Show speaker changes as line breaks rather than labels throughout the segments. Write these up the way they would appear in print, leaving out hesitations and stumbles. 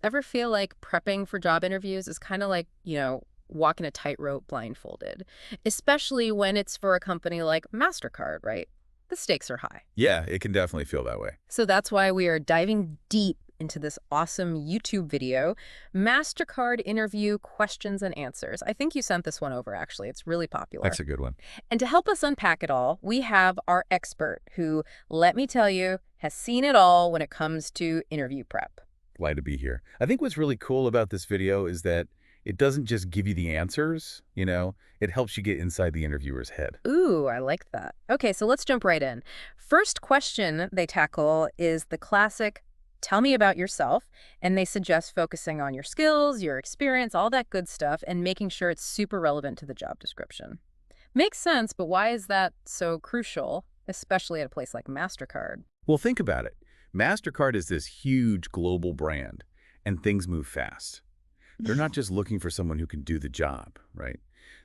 Ever feel like prepping for job interviews is kind of like, walking a tightrope blindfolded, especially when it's for a company like Mastercard, right? The stakes are high.
Yeah, it can definitely feel that way.
So that's why we are diving deep into this awesome YouTube video, Mastercard Interview Questions and Answers. I think you sent this one over, actually. It's really popular.
That's a good one.
And to help us unpack it all, we have our expert who, let me tell you, has seen it all when it comes to interview prep.
Glad to be here. I think what's really cool about this video is that it doesn't just give you the answers, it helps you get inside the interviewer's head.
Ooh, I like that. Okay, so let's jump right in. First question they tackle is the classic, tell me about yourself, and they suggest focusing on your skills, your experience, all that good stuff, and making sure it's super relevant to the job description. Makes sense, but why is that so crucial, especially at a place like Mastercard?
Well, think about it. Mastercard is this huge global brand, and things move fast. They're not just looking for someone who can do the job, right?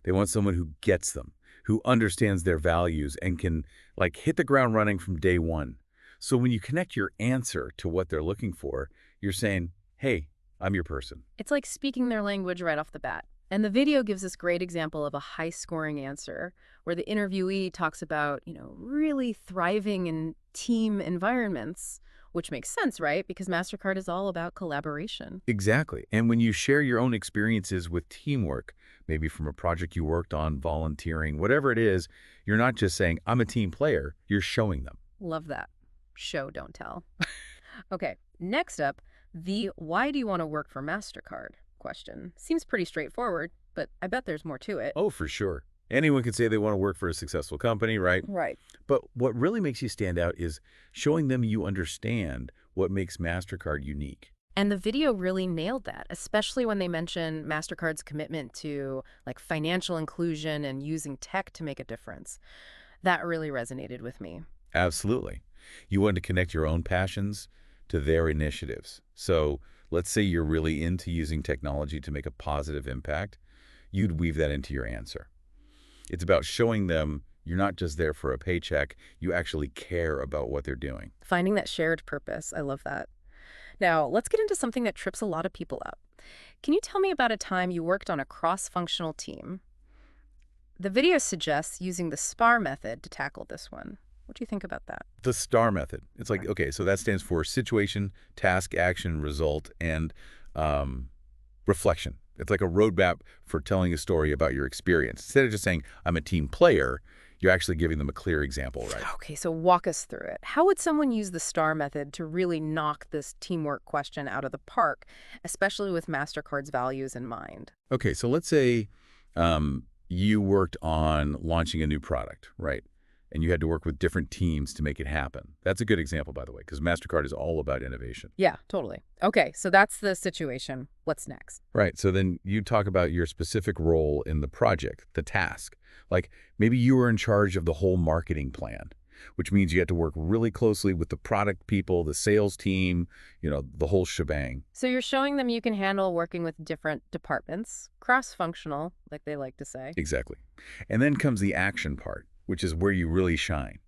They want someone who gets them, who understands their values and can, hit the ground running from day one. So when you connect your answer to what they're looking for, you're saying, hey, I'm your person.
It's like speaking their language right off the bat. And the video gives this great example of a high-scoring answer where the interviewee talks about, really thriving in team environments, which makes sense, right? Because Mastercard is all about collaboration.
Exactly. And when you share your own experiences with teamwork, maybe from a project you worked on, volunteering, whatever it is, you're not just saying, I'm a team player, you're showing them.
Love that. Show, don't tell. Okay, next up, the why do you want to work for Mastercard question. Seems pretty straightforward, but I bet there's more to it.
Oh, for sure. Anyone can say they want to work for a successful company, right?
Right.
But what really makes you stand out is showing them you understand what makes MasterCard unique.
And the video really nailed that, especially when they mention Mastercard's commitment to financial inclusion and using tech to make a difference. That really resonated with me.
Absolutely. You want to connect your own passions to their initiatives. So let's say you're really into using technology to make a positive impact. You'd weave that into your answer. It's about showing them you're not just there for a paycheck, you actually care about what they're doing.
Finding that shared purpose, I love that. Now, let's get into something that trips a lot of people up. Can you tell me about a time you worked on a cross-functional team? The video suggests using the SPAR method to tackle this one. What do you think about that?
The STAR method. It's like, okay, so that stands for situation, task, action, result, and reflection. It's like a roadmap for telling a story about your experience. Instead of just saying, I'm a team player, you're actually giving them a clear example, right?
Okay, so walk us through it. How would someone use the STAR method to really knock this teamwork question out of the park, especially with MasterCard's values in mind?
Okay, so let's say you worked on launching a new product, right? And you had to work with different teams to make it happen. That's a good example, by the way, because MasterCard is all about innovation.
Yeah, totally. Okay, so that's the situation. What's next?
Right. So then you talk about your specific role in the project, the task. Like maybe you were in charge of the whole marketing plan, which means you had to work really closely with the product people, the sales team, the whole shebang.
So you're showing them you can handle working with different departments, cross-functional, like they like to say.
Exactly. And then comes the action part, which is where you really shine.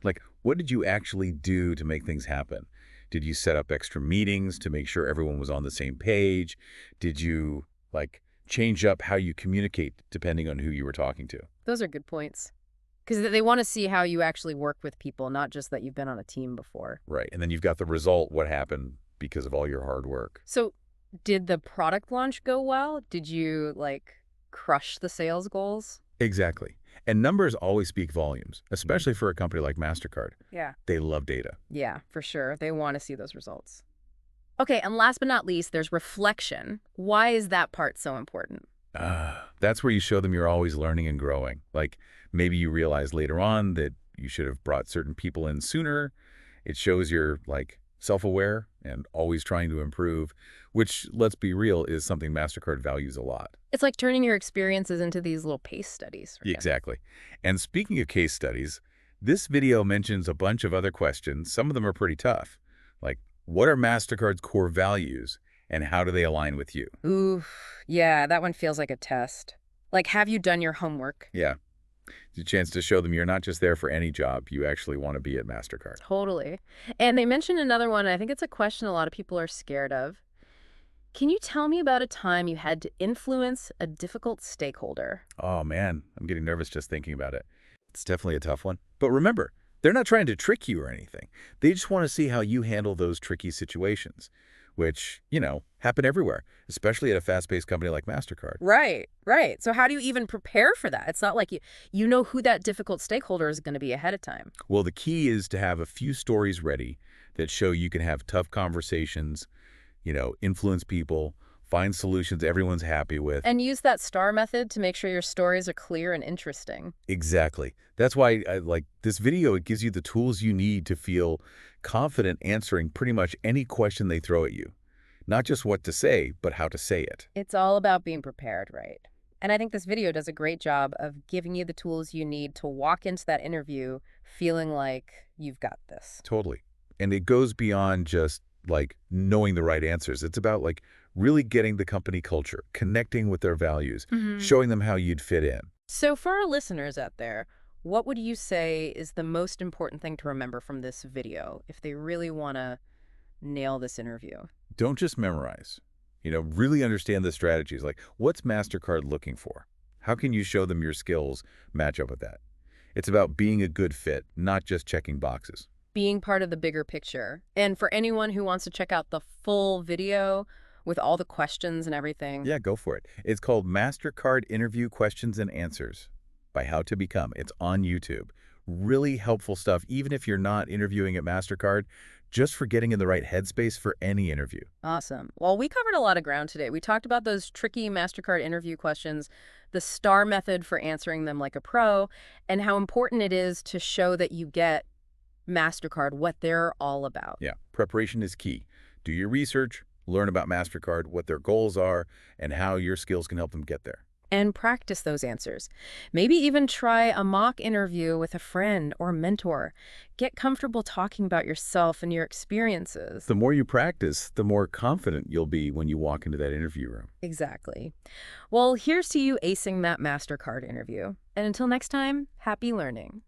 Like, what did you actually do to make things happen? Did you set up extra meetings to make sure everyone was on the same page? Did you, change up how you communicate depending on who you were talking to?
Those are good points. Because they want to see how you actually work with people, not just that you've been on a team before.
Right. And then you've got the result, what happened because of all your hard work.
So did the product launch go well? Did you, crush the sales goals?
Exactly. And numbers always speak volumes, especially for a company like MasterCard.
Yeah.
They love data.
Yeah, for sure. They want to see those results. Okay, and last but not least, there's reflection. Why is that part so important?
That's where you show them you're always learning and growing. Like maybe you realize later on that you should have brought certain people in sooner. It shows you're self-aware and always trying to improve, which, let's be real, is something MasterCard values a lot.
It's like turning your experiences into these little case studies. Right?
Exactly. And speaking of case studies, this video mentions a bunch of other questions. Some of them are pretty tough. Like, what are MasterCard's core values and how do they align with you?
Ooh, yeah, that one feels like a test. Like, have you done your homework?
Yeah. It's a chance to show them you're not just there for any job. You actually want to be at MasterCard.
Totally. And they mentioned another one. I think it's a question a lot of people are scared of. Can you tell me about a time you had to influence a difficult stakeholder?
Oh, man, I'm getting nervous just thinking about it. It's definitely a tough one. But remember, they're not trying to trick you or anything. They just want to see how you handle those tricky situations, which, happen everywhere, especially at a fast-paced company like Mastercard.
Right, right. So how do you even prepare for that? It's not like you know who that difficult stakeholder is going to be ahead of time.
Well, the key is to have a few stories ready that show you can have tough conversations, influence people, find solutions everyone's happy with.
And use that STAR method to make sure your stories are clear and interesting.
Exactly. That's why I like this video. It gives you the tools you need to feel confident answering pretty much any question they throw at you. Not just what to say, but how to say it.
It's all about being prepared, right? And I think this video does a great job of giving you the tools you need to walk into that interview feeling like you've got this.
Totally. And it goes beyond just like knowing the right answers. It's about like really getting the company culture, connecting with their values, showing them how you'd fit in.
So for our listeners out there, what would you say is the most important thing to remember from this video if they really want to nail this interview?
Don't just memorize. Really understand the strategies. Like, what's Mastercard looking for? How can you show them your skills match up with that? It's about being a good fit, not just checking boxes.
Being part of the bigger picture. And for anyone who wants to check out the full video with all the questions and everything.
Yeah, go for it. It's called Mastercard Interview Questions and Answers by How to Become. It's on YouTube. Really helpful stuff, even if you're not interviewing at Mastercard, just for getting in the right headspace for any interview.
Awesome. Well, we covered a lot of ground today. We talked about those tricky Mastercard interview questions, the STAR method for answering them like a pro, and how important it is to show that you get Mastercard, what they're all about.
Yeah, preparation is key. Do your research, learn about Mastercard, what their goals are, and how your skills can help them get there.
And practice those answers. Maybe even try a mock interview with a friend or mentor. Get comfortable talking about yourself and your experiences.
The more you practice, the more confident you'll be when you walk into that interview room.
Exactly. Well, here's to you acing that Mastercard interview. And until next time, happy learning.